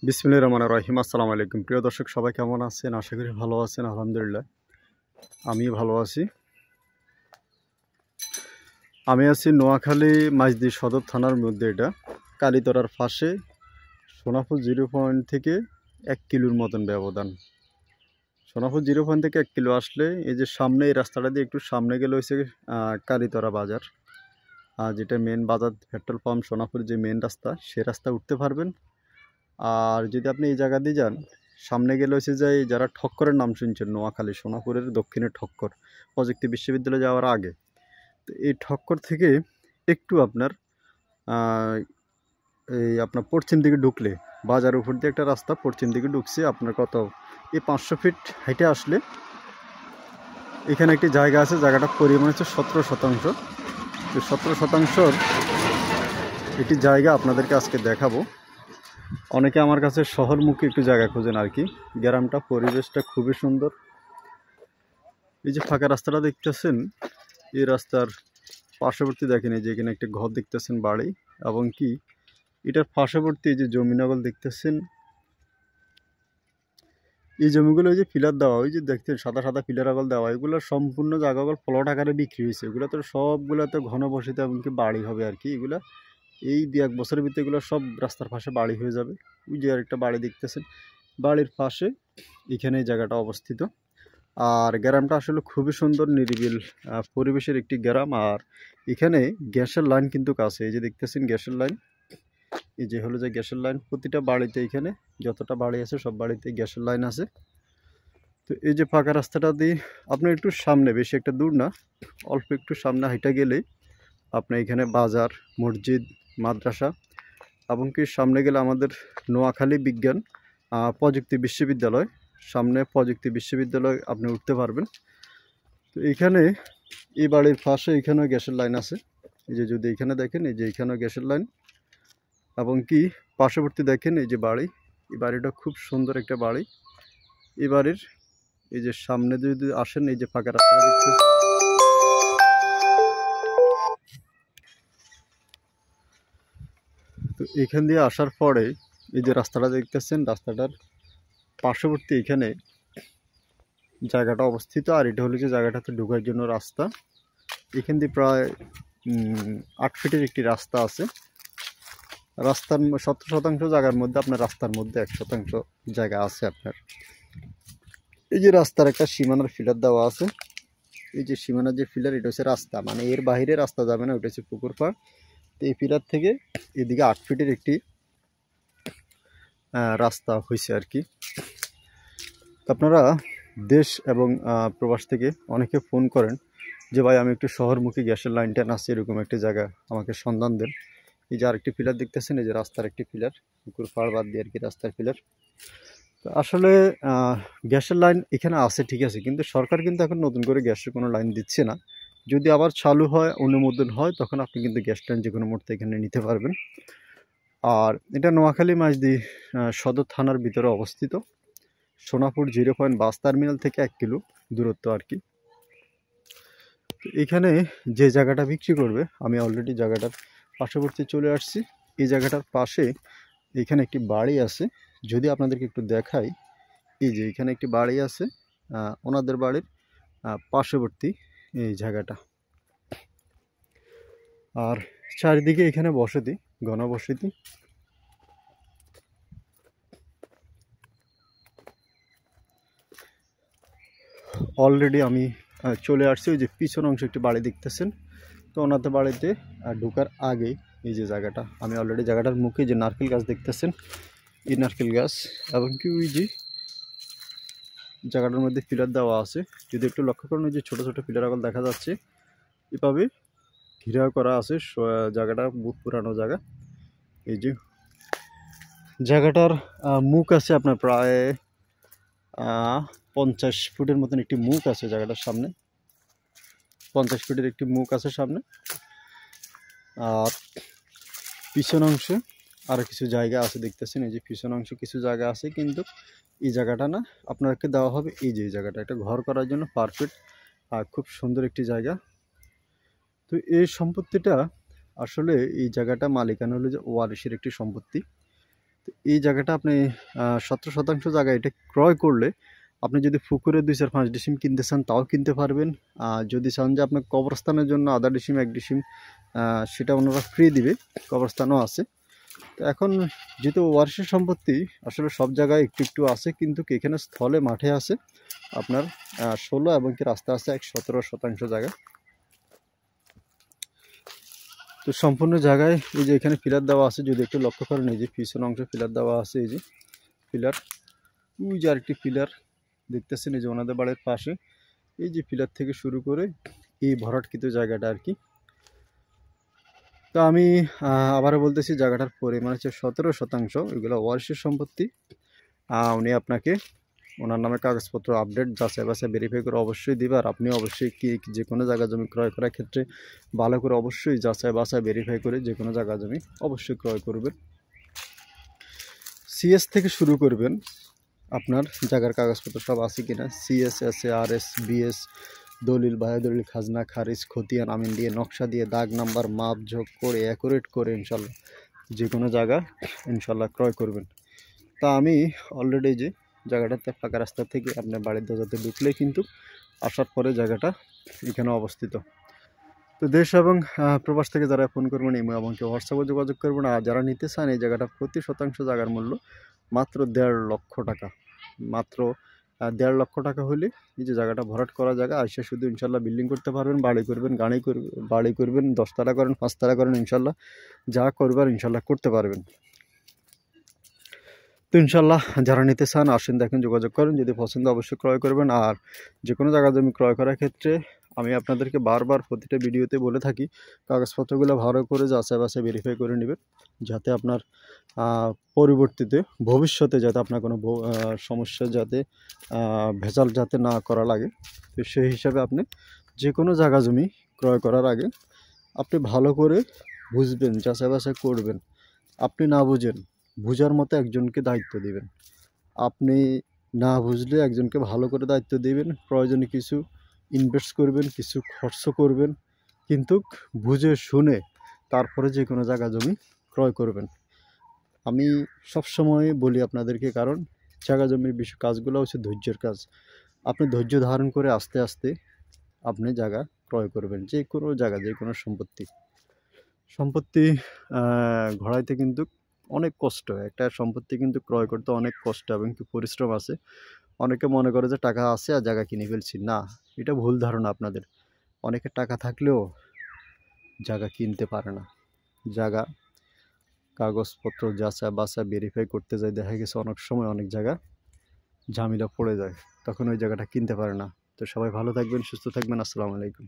বিসমিল্লাহির রহমানির রহিম। আসসালামু আলাইকুম। প্রিয় দর্শক সবাই কেমন আছেন? আশা করি ভালো আছেন। আলহামদুলিল্লাহ আমি ভালো আছি। আমি আছি নোয়াখালী মাইজদি সদর থানার মধ্যে, এটা কালীতলার পাশে সোনাপুর জিরো পয়েন্ট থেকে 1 কিলোর মতন ব্যবধান। সোনাপুর জিরো পয়েন্ট থেকে 1 কিলো আসলে এই যে সামনে এই রাস্তাটা দিয়ে একটু সামনে গেলে হয়েছে কালীতলা বাজার, যেটা মেন বাজার পেট্রোল পাম্প সোনাপুর যে মেন রাস্তা, সে রাস্তা উঠতে পারবেন। আর যদি আপনি এই জায়গা দিয়ে যান, সামনে গেলে হচ্ছে যে যারা ঠক্করের নাম শুনছেন, নোয়াখালী সোনাপুরের দক্ষিণে ঠক্কর প্রযুক্তি বিশ্ববিদ্যালয়ে যাওয়ার আগে, তো এই ঠক্কর থেকে একটু আপনার এই আপনার পশ্চিম দিকে ঢুকলে বাজারের উপর দিয়ে একটা রাস্তা পশ্চিম দিকে ঢুকছে, আপনার কত এই 500 ফিট হেঁটে আসলে এখানে একটি জায়গা আছে। জায়গাটার পরিমাণ হচ্ছে 17%। তো 17%র একটি জায়গা আপনাদেরকে আজকে দেখাবো। অনেকে আমার কাছে শহরমুখী একটু জায়গা খোঁজেন আর কি। গ্রামটা পরিবেশটা খুবই সুন্দর। এই যে ফাঁকা রাস্তাটা দেখতেছেন, এই রাস্তার পার্শ্ববর্তী দেখেন এই যে এখানে একটি ঘর দেখতেছেন, বাড়ি, এবং কি এটার পার্শ্ববর্তী এই যে জমিনগর দেখতেছেন, এই জমিগুলো ওই যে পিলার দেওয়া, ওই যে দেখতেন সাদা সাদা পিলার আগল দেওয়া, এগুলো সম্পূর্ণ জায়গাগুলো প্লট আকারে বিক্রি হয়েছে। এগুলো তো সবগুলোতে ঘনবসতিত এমনকি বাড়ি হবে আর কি। এগুলা এই 2-1 বছরের ভিতরে এগুলো সব রাস্তার পাশে বাড়ি হয়ে যাবে। ওই যে আরেকটা বাড়ি দেখতেছেন, বাড়ির পাশে এখানে এই জায়গাটা অবস্থিত। আর গ্রামটা আসলে খুবই সুন্দর, নিরিবিল পরিবেশের একটি গ্রাম। আর এখানে গ্যাসের লাইন কিন্তু কাছে, এই যে দেখতেছেন গ্যাসের লাইন, এই যে হলো যে গ্যাসের লাইন প্রতিটা বাড়িতে, এখানে যতটা বাড়ি আছে সব বাড়িতে গ্যাসের লাইন আছে। তো এই যে ফাঁকা রাস্তাটা দিয়ে আপনার একটু সামনে, বেশি একটা দূর না, অল্প একটু সামনে হাইটা গেলেই আপনার এখানে বাজার, মসজিদ, মাদ্রাসা, এবং কি সামনে গেলে আমাদের নোয়াখালী বিজ্ঞান প্রযুক্তি বিশ্ববিদ্যালয়, সামনে প্রযুক্তি বিশ্ববিদ্যালয় আপনি উঠতে পারবেন। তো এখানে এই বাড়ির পাশে এখানেও গ্যাসের লাইন আছে। এই যে যদি এখানে দেখেন, এই যে এখানেও গ্যাসের লাইন, এবং কি পার্শ্ববর্তী দেখেন এই যে বাড়ি, এই বাড়িটা খুব সুন্দর একটা বাড়ি। এই বাড়ির এই যে সামনে যদি আসেন, এই যে ফাঁকা রাস্তা দেখছেন, তো এখান দিয়ে আসার পরে এই যে রাস্তাটা দেখতেছেন, রাস্তাটার পার্শ্ববর্তী এখানে জায়গাটা অবস্থিত। আর এটা হলো যে জায়গাটাতে ঢোকার জন্য রাস্তা। এখান দিয়ে প্রায় 8 ফিটের একটি রাস্তা আছে। রাস্তার 17% জায়গার মধ্যে আপনার রাস্তার মধ্যে 1% জায়গা আছে আপনার। এই যে রাস্তার একটা সীমানার ফিলার দেওয়া আছে, এই যে সীমানার যে ফিলার, এটা হচ্ছে রাস্তা, মানে এর বাইরে রাস্তা যাবে না, ওটা হচ্ছে পুকুর পাড়। তো এই ফিলার থেকে এদিকে 8 ফিটের একটি রাস্তা হয়েছে আর কি। আপনারা দেশ এবং প্রবাস থেকে অনেকে ফোন করেন যে ভাই আমি একটু শহরমুখী, গ্যাসের লাইন টাইন আছে, এরকম একটা জায়গা আমাকে সন্ধান দেন। এই যে আরেকটি পিলার দেখতেছেন, এই যে রাস্তার একটি পিলার, পুকুর পাড় বাদ দিয়ে আর কি রাস্তার পিলার। তো আসলে গ্যাসের লাইন এখানে আছে ঠিক আছে, কিন্তু সরকার কিন্তু এখন নতুন করে গ্যাসের কোনো লাইন দিচ্ছে না। যদি আবার চালু হয়, অনুমোদন হয়, তখন আপনি কিন্তু গ্যাস লাইন যে কোনো মুহূর্তে এখানে নিতে পারবেন। আর এটা নোয়াখালী মাইজদি সদর থানার ভিতরে অবস্থিত। সোনাপুর 0 পয়েন্ট বাস টার্মিনাল থেকে 1 কিলো দূরত্ব আর কি। এখানে যে জায়গাটা বিক্রি করবে, আমি অলরেডি জায়গাটার পার্শ্ববর্তী চলে আসছি। এই জায়গাটার পাশে এখানে একটি বাড়ি আছে, যদি আপনাদেরকে একটু দেখাই। এই যে এখানে একটি বাড়ি আছে, ওনাদের বাড়ির পার্শ্ববর্তী এই জায়গাটা। আর চারিদিকে এখানে বসতি, ঘনবসতি। অলরেডি আমি চলে আসছি। ওই যে পিছন অংশ একটি বাড়ি দেখতেছেন, তো ওনাদের বাড়িতে ঢোকার আগেই এই যে জায়গাটা, আমি অলরেডি জায়গাটার মুখে যে নারকেল গাছ দেখতেছেন, এই নারকেল গাছ, এবং কি ওই যে জায়গাটার মধ্যে পিলার দেওয়া আছে, যদি একটু লক্ষ্য করেন ওই যে ছোটো ছোটো পিলার আগল দেখা যাচ্ছে, এভাবে ঘেরাও করা আছে। জায়গাটা বহুত পুরানো জায়গা। এই যে জায়গাটার মুখ আছে আপনার প্রায় 50 ফুটের মতন একটি মুখ আছে জায়গাটার সামনে, 50 ফুটের একটি মুখ আছে সামনে। আর পিছন অংশে আরও কিছু জায়গা আছে দেখতেছেন, এই যে পিছন অংশে কিছু জায়গা আছে, কিন্তু এই জায়গাটা না, আপনাকে দেওয়া হবে এই যে জায়গাটা, একটা ঘর করার জন্য পারফেক্ট আর খুব সুন্দর একটি জায়গা। তো এই সম্পত্তিটা আসলে এই জায়গাটা মালিকানা হলো যে ওয়ারিশের একটি সম্পত্তি। তো এই জায়গাটা আপনি 17% জায়গা এটা ক্রয় করলে আপনি যদি পুকুরে 2-4-5 ডিসিম কিনতে চান তাও কিনতে পারবেন। যদি চান যে আপনার কবরস্থানের জন্য আধা ডিসিম 1 ডিসিম সেটা ওনারা ফ্রি দিবে, কবরস্থানও আছে। তো এখন যেহেতু ওয়ারিশের সম্পত্তি আসলে সব জায়গায় একটু একটু আছে, কিন্তু এখানে স্থলে মাঠে আছে আপনার 16 এবং কি রাস্তা আছে 17% জায়গা। তো সম্পূর্ণ জায়গায় এই যে এখানে পিলার দেওয়া আছে, যদি একটু লক্ষ্য করেন এই যে পিছন অংশে পিলার দেওয়া আছে, এই যে পিলার, ওই যে আরেকটি পিলার দেখতেছেন এই যে ওনাদের বাড়ির পাশে, এই যে পিলার থেকে শুরু করে এই ভরাটকৃত জায়গাটা আর কি। তো আমি আবারও বলতেছি জায়গাটার পরিমাণ হচ্ছে 17%, এগুলো ওয়ারিশের সম্পত্তি। উনি আপনাকে ওনার নামে কাগজপত্র আপডেট যাচাই বাছাই ভেরিফাই করে অবশ্যই দিবে। আর আপনি অবশ্যই যে কোনো জায়গা জমি ক্রয় করার ক্ষেত্রে ভালো করে অবশ্যই যাচাই বাছাই ভেরিফাই করে যে কোনো জায়গা জমি অবশ্যই ক্রয় করবেন। সিএস থেকে শুরু করবেন, আপনার জায়গার কাগজপত্র সব আছে কিনা, সিএস, এসএ, আরএস, বিএস, দলিল, বায়ুদলিল, খাজনা, খারিজ, খতিয়ান, আমিন দিয়ে, নকশা দিয়ে, দাগ নাম্বার, মাপ ঝোঁক করে অ্যাকুরেট করে ইনশাল্লাহ যে কোনো জায়গা ইনশাল্লাহ ক্রয় করবেন। তা আমি অলরেডি যে জায়গাটাতে ফাঁকা রাস্তা থেকে আপনার বাড়ির দরজাতে ঢুকলেই কিন্তু আসার পরে জায়গাটা এখানে অবস্থিত। তো দেশ এবং প্রবাস থেকে যারা ফোন করবেন ইমো এবং হোয়াটসঅ্যাপে যোগাযোগ করবেন। আর যারা নিতে চান এই জায়গাটা প্রতি শতাংশ জায়গার মূল্য মাত্র 1.5 লক্ষ টাকা, মাত্র 1.5 লক্ষ টাকা হলে এই যে জায়গাটা ভরাট করা জায়গা আইসা শুধু ইনশাল্লাহ বিল্ডিং করতে পারবেন, বাড়ি করবেন, বাড়ি করবেন, 10 তালা করেন, 5 তালা করেন, ইনশাল্লাহ যা করবার ইনশাল্লাহ করতে পারবেন। তো ইনশাল্লাহ যারা নিতে চান আসেন, দেখেন, যোগাযোগ করেন, যদি পছন্দ অবশ্যই ক্রয় করবেন। আর যে কোনো জায়গা জমি ক্রয় করার ক্ষেত্রে আমি আপনাদেরকে বারবার প্রতিটা ভিডিওতে বলে থাকি কাগজপত্রগুলো ভালো করে যাচাই বাছাই ভেরিফাই করে নেবেন, যাতে আপনার পরবর্তীতে ভবিষ্যতে যাতে আপনার কোনো সমস্যা যাতে ভেজাল যাতে না করা লাগে। তো সেই হিসাবে আপনি যে কোনো জায়গা জমি ক্রয় করার আগে আপনি ভালো করে বুঝবেন, যাচাই বাছাই করবেন। আপনি না বুঝেন, বুঝার মতো একজনকে দায়িত্ব দিবেন। আপনি না বুঝলে একজনকে ভালো করে দায়িত্ব দিবেন, প্রয়োজনে কিছু ইনভেস্ট করবেন, কিছু খরচ করবেন, কিন্তু বুঝে শুনে তারপরে যে কোনো জায়গা জমি ক্রয় করবেন। আমি সবসময় বলি আপনাদেরকে, কারণ জায়গা জমির কাজগুলো হচ্ছে ধৈর্যের কাজ। আপনি ধৈর্য ধারণ করে আস্তে আস্তে আপনি জায়গা ক্রয় করবেন, যে কোনো জায়গা, যে কোনো সম্পত্তি ঘোরাইতে কিন্তু অনেক কষ্ট, একটা সম্পত্তি কিন্তু ক্রয় করতে অনেক কষ্ট এবং কি পরিশ্রম আছে। অনেকে মনে করে যে টাকা আছে আর জায়গা কিনে ফেলছি, না, এটা ভুল ধারণা আপনাদের। অনেকের টাকা থাকলেও জায়গা কিনতে পারে না। জায়গা কাগজপত্র যাচাই বাছাই ভেরিফাই করতে যায়, দেখা গেছে অনেক সময় অনেক জায়গা ঝামেলা পড়ে যায়, তখন ওই জায়গাটা কিনতে পারে না। তো সবাই ভালো থাকবেন, সুস্থ থাকবেন, আসসালামু আলাইকুম।